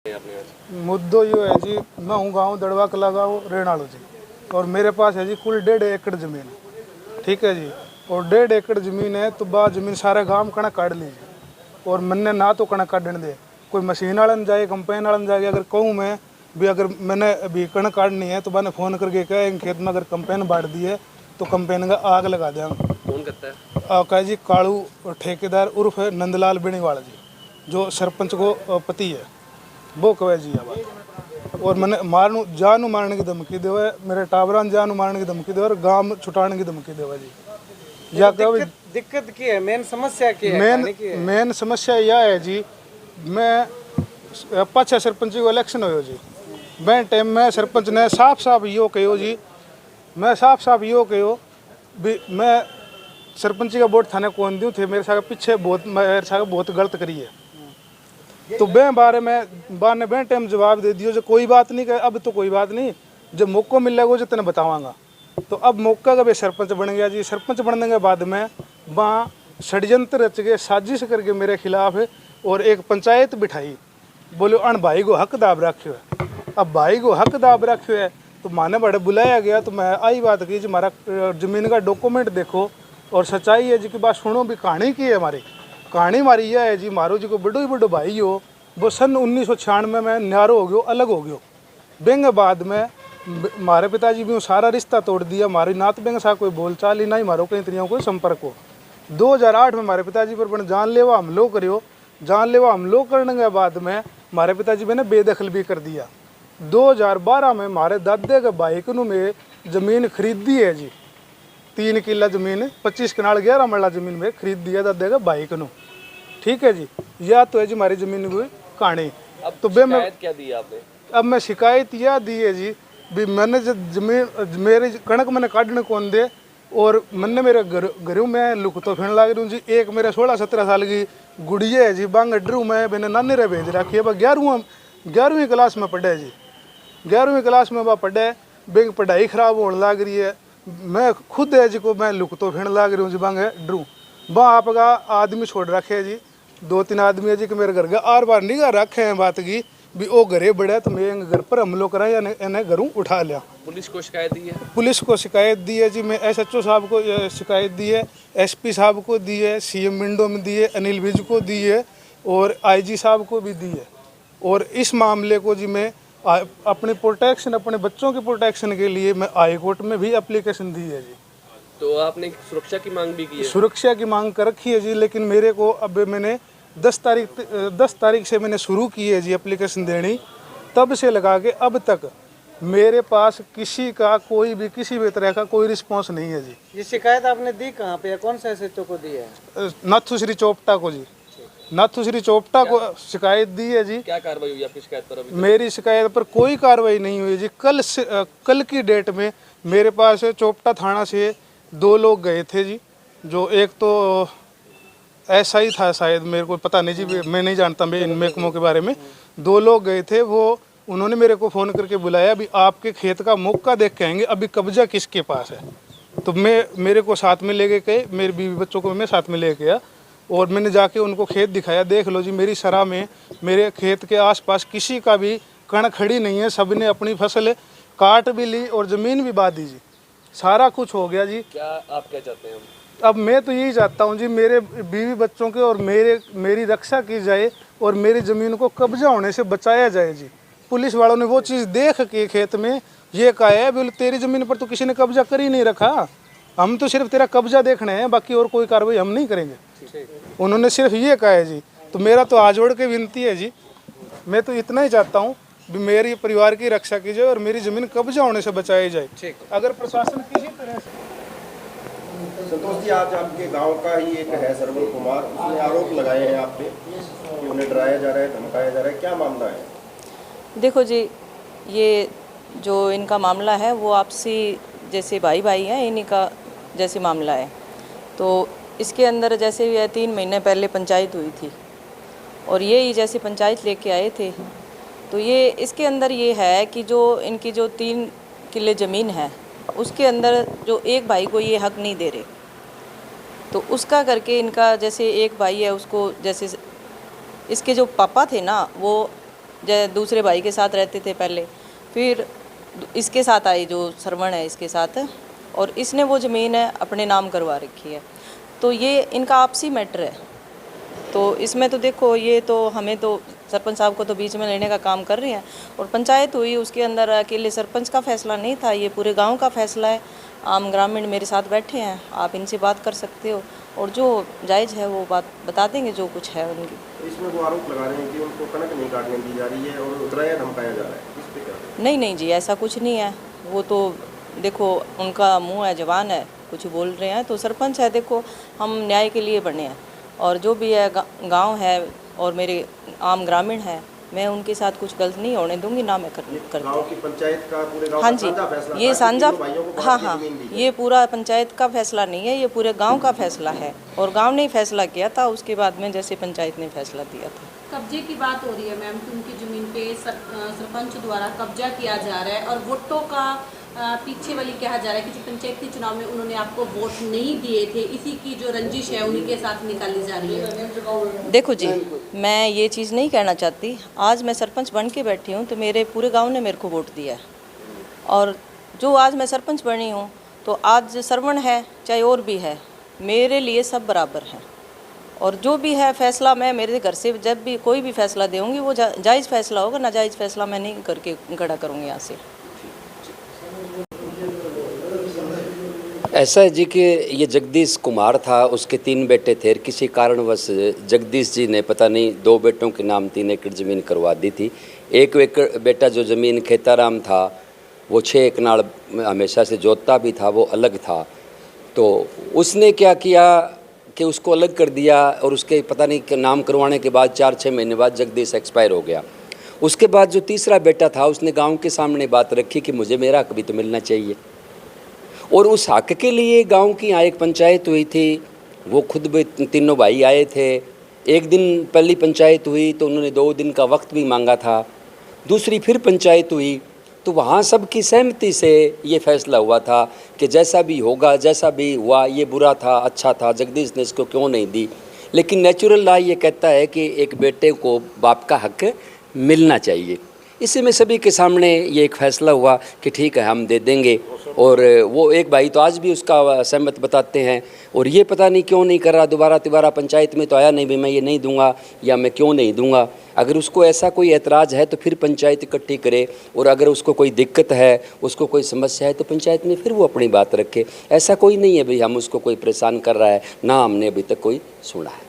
मुद्दो यो है जी, मैं हूँ गाँव दड़वा कला गाँव रेणालू जी, और मेरे पास है जी कुल 1.5 एकड़ ज़मीन, ठीक है जी। और 1.5 एकड़ ज़मीन है तो बा ज़मीन सारे गांव कणक काट लीजिए, और मैंने ना तो कणक काटने दे, कोई मशीन वालन जाए कंपेन वालन जाए। अगर कहूँ मैं भी अगर मैंने अभी कणक काटनी है तो मैंने फ़ोन करके कहा खेत में अगर कंपेन बांट दी है तो कंपेन का आग लगा दें। कौन करता है? कहा जी कालू ठेकेदार उर्फ नंदलाल बेनीवाल जी, जो सरपंच को पति है, वो कहे जी बात। और मैंने मारनू जानू मारने की धमकी देवे, मेरे टाबरान जानू मारने की धमकी देवे और गांव छुटाने की धमकी देवे जी। या दिक्कत की है, मेन समस्या की है? मेन समस्या यह है जी, मैं पाछा सरपंच को इलेक्शन हो जी, मैं टाइम में सरपंच ने साफ साफ यो कहो जी, मैं साफ साफ यो कहो भी मैं सरपंच का वोट थाने कौन दूँ थे, मेरे साथ पीछे मेरे साथ बहुत गलत करी है। तो बे बारे में बार ने बे टाइम जवाब दे दियो जो कोई बात नहीं, अब तो कोई बात नहीं, जब मौका मिलेगा जो तेने बतावांगा। तो अब मौका का भी सरपंच बन गया जी। सरपंच बनने के बाद में वहाँ षड्यंत्र रच के साजिश करके मेरे खिलाफ और एक पंचायत बिठाई, बोलो अन भाई को हक दाब रखो है। अब भाई को हक दाब रखो है तो माने बड़े बुलाया गया, तो मैं आई बात की जी हमारा जमीन का डॉक्यूमेंट देखो और सच्चाई है जी की बात सुनो भी। कहानी की है हमारी, कहानी हमारी यह है जी, मारो जी को बड़ो ही बड़ो भाई हो, वो सन 1996 में न्यारो हो गयो, अलग हो गयो। बेंग बाद में हमारे पिताजी भी सारा रिश्ता तोड़ दिया, हमारी नात बेंग सा कोई बोलचाल ही ना ही, मारो कहीं तरियों कोई संपर्क हो। 2008 में हमारे पिताजी पर जानलेवा हमलो करियो, जानलेवा हमलो करने के बाद में हमारे पिताजी मैंने बेदखल भी कर दिया। 2012 में हमारे दादे के भाई को में ज़मीन खरीदी है जी, 3 किला ज़मीन 25 कनाल 11 मरला ज़मीन में खरीद दिया दादे का भाई को, ठीक है जी। या तो है जी हमारी ज़मीन की कहानी। अब तो शिकायत क्या दी आपने? अब मैं शिकायत यह दी है जी भी मैंने जब ज़मीन मेरी कणक मैंने काटने कौन दे, और मैंने मेरे घरों में लुक तो फिरने लग रही हूँ जी। एक मेरे 16-17 साल की गुड़िया है जी, बांग ड्रू में मैंने नानी रे भेज रखी है। वह 11वीं क्लास में पढ़े जी, 11वीं क्लास में वह पढ़े, बेग पढ़ाई खराब होने लग रही है। मैं खुद है जी को मैं लुक तो फिरने लग रही हूँ जी, बांग ड्रू वहाँ आपका आदमी छोड़ रखे है जी, 2-3 आदमी है जी कि मेरे घर का आर बार निगाह रखे हैं बात की भी वो घरे बढ़े तो मेरे घर पर हमलो करा या इन्हें घरों उठा लिया। पुलिस को शिकायत दी है? पुलिस को शिकायत दी है जी, मैं SHO साहब को शिकायत दी है, SP साहब को दी है, CM विंडो में दी है, अनिल विज को दी है और IG साहब को भी दी है। और इस मामले को जी मैं अपनी प्रोटेक्शन, अपने बच्चों की प्रोटेक्शन के लिए मैं हाई कोर्ट में भी एप्लीकेशन दी है जी। तो आपने सुरक्षा की मांग भी की है? सुरक्षा की मांग कर रखी है जी, लेकिन मेरे को अब मैंने 10 तारीख से मैंने शुरू की है जी एप्लीकेशन देनी, तब से लगा के अब तक मेरे पास किसी का कोई भी किसी भी तरह का कोई रिस्पांस नहीं है जी। ये शिकायत आपने दी कहाँ पे, कौन सा SHO को दी है? नाथुश्री चोपटा को जी, नाथुश्री चोपटा को शिकायत दी है जी। क्या कार्रवाई हुई आपकी शिकायत पर अभी? मेरी शिकायत पर कोई कार्रवाई नहीं हुई जी। कल की डेट में मेरे पास चोपटा थाना से 2 लोग गए थे जी, जो एक तो ऐसा ही था शायद, मेरे को पता नहीं जी, मैं नहीं जानता मैं इन महकमों के बारे में। 2 लोग गए थे, वो उन्होंने मेरे को फ़ोन करके बुलाया भी आपके खेत का मौका देख के आएंगे, अभी कब्जा किसके पास है। तो मेरे को साथ में ले गए, मेरे बीवी बच्चों को मैं साथ में ले गया और मैंने जाके उनको खेत दिखाया। देख लो जी मेरी सराह में मेरे खेत के आसपास किसी का भी कण खड़ी नहीं है, सब ने अपनी फसल काट भी ली और ज़मीन भी बांध दी जी, सारा कुछ हो गया जी। क्या आप क्या चाहते हैं? अब मैं तो यही चाहता हूँ जी मेरे बीवी बच्चों के और मेरी रक्षा की जाए और मेरी ज़मीन को कब्जा होने से बचाया जाए जी। पुलिस वालों ने वो चीज़ देख के खेत में ये कहा है बोले तेरी ज़मीन पर तो किसी ने कब्जा कर ही नहीं रखा, हम तो सिर्फ तेरा कब्जा देखने हैं, बाकी और कोई कार्रवाई हम नहीं करेंगे। उन्होंने सिर्फ ये कहा है जी। तो मेरा तो हाथ जोड़ के विनती है जी, मैं तो इतना ही चाहता हूँ भी मेरी परिवार की रक्षा की जाए और मेरी ज़मीन कब्जा होने से बचाई जाए। अगर प्रशासन किसी तरह से। संतोष जी, आज आपके गांव का ही एक है सरवण कुमार, उसने आरोप लगाए हैं आप पे कि उन्हें डराया जा रहा है, धमकाया जा रहा है, क्या मामला है? देखो जी, ये जो इनका मामला है वो आपसी जैसे भाई भाई हैं, इन्हीं का जैसे मामला है। तो इसके अंदर जैसे ये 3 महीने पहले पंचायत हुई थी और ये ही जैसे पंचायत लेके आए थे, तो ये इसके अंदर ये है कि जो इनकी जो 3 किले ज़मीन है उसके अंदर जो एक भाई को ये हक नहीं दे रहे, तो उसका करके इनका जैसे एक भाई है उसको, जैसे इसके जो पापा थे ना वो दूसरे भाई के साथ रहते थे पहले, फिर इसके साथ आई जो श्रवण है इसके साथ, और इसने वो ज़मीन है अपने नाम करवा रखी है। तो ये इनका आपसी मैटर है। तो इसमें तो देखो, ये तो हमें तो सरपंच साहब को तो बीच में लेने का काम कर रहे हैं, और पंचायत हुई उसके अंदर अकेले सरपंच का फैसला नहीं था, ये पूरे गांव का फैसला है। आम ग्रामीण मेरे साथ बैठे हैं, आप इनसे बात कर सकते हो और जो जायज़ है वो बात बता देंगे जो कुछ है उनकी। इसमें वो आरोप लगा रहे हैं कि उनको कनक नहीं काटने दी जा रही है और डराया धमकाया जा रहा है, इस पे क्या? नहीं जी, ऐसा कुछ नहीं है। वो तो देखो उनका मुंह है, जवान है, कुछ बोल रहे हैं। तो सरपंच है, देखो हम न्याय के लिए बने हैं, और जो भी है गांव है और मेरे आम ग्रामीण है, मैं उनके साथ कुछ गलत नहीं होने दूंगी ना मैं करती। गांव की पंचायत का पूरे गांव हाँ का जी, साझा फैसला ये था कि साझा, तीनों भाइयों को हाँ बांट के हाँ, जमीन दी जाए। ये पूरा पंचायत का फैसला नहीं है, ये पूरे गांव का फैसला है, और गांव ने ही फैसला किया था, उसके बाद में जैसे पंचायत ने फैसला दिया था। कब्जे की बात हो रही है मैम कि उनकी ज़मीन पे सरपंच द्वारा कब्जा किया जा रहा है, और वोटों का पीछे वाली कहा जा रहा है कि जो पंचायती चुनाव में उन्होंने आपको वोट नहीं दिए थे, इसी की जो रंजिश है उन्हीं के साथ निकाली जा रही है। देखो जी, मैं ये चीज़ नहीं कहना चाहती। आज मैं सरपंच बन के बैठी हूँ तो मेरे पूरे गांव ने मेरे को वोट दिया है, और जो आज मैं सरपंच बनी हूँ तो आज श्रवण है चाहे और भी है, मेरे लिए सब बराबर हैं। और जो भी है फैसला मैं मेरे घर से जब भी कोई भी फैसला दूँगी वो जायज़ फैसला होगा, नाजायज़ फैसला मैं नहीं करके खड़ा करूँगी यहाँ से। ऐसा है जी कि ये जगदीश कुमार था, उसके 3 बेटे थे। किसी कारणवश जगदीश जी ने पता नहीं 2 बेटों के नाम 3 एकड़ ज़मीन करवा दी थी। 1 एकड़ बेटा जो ज़मीन खेताराम था वो 6 एकड़ हमेशा से जोतता भी था, वो अलग था। तो उसने क्या किया कि उसको अलग कर दिया, और उसके पता नहीं नाम करवाने के बाद 4-6 महीने बाद जगदीश एक्सपायर हो गया। उसके बाद जो तीसरा बेटा था उसने गाँव के सामने बात रखी कि मुझे मेरा हक भी तो मिलना चाहिए, और उस हक के लिए गांव की यहाँ एक पंचायत हुई थी। वो खुद भी तीनों भाई आए थे। एक दिन पहली पंचायत हुई तो उन्होंने 2 दिन का वक्त भी मांगा था। दूसरी फिर पंचायत हुई तो वहाँ सबकी सहमति से ये फैसला हुआ था कि जैसा भी होगा, जैसा भी हुआ, ये बुरा था अच्छा था, जगदीश ने इसको क्यों नहीं दी। लेकिन नेचुरल लॉ ये कहता है कि एक बेटे को बाप का हक मिलना चाहिए। इसी में सभी के सामने ये एक फ़ैसला हुआ कि ठीक है हम दे देंगे, और वो एक भाई तो आज भी उसका सहमत बताते हैं, और ये पता नहीं क्यों नहीं कर रहा। दोबारा पंचायत में तो आया नहीं भी मैं ये नहीं दूंगा या मैं क्यों नहीं दूंगा। अगर उसको ऐसा कोई एतराज़ है तो फिर पंचायत इकट्ठी करे, और अगर उसको कोई दिक्कत है, उसको कोई समस्या है तो पंचायत में फिर वो अपनी बात रखे। ऐसा कोई नहीं है भाई हम उसको कोई परेशान कर रहा है, ना हमने अभी तक कोई सुना है।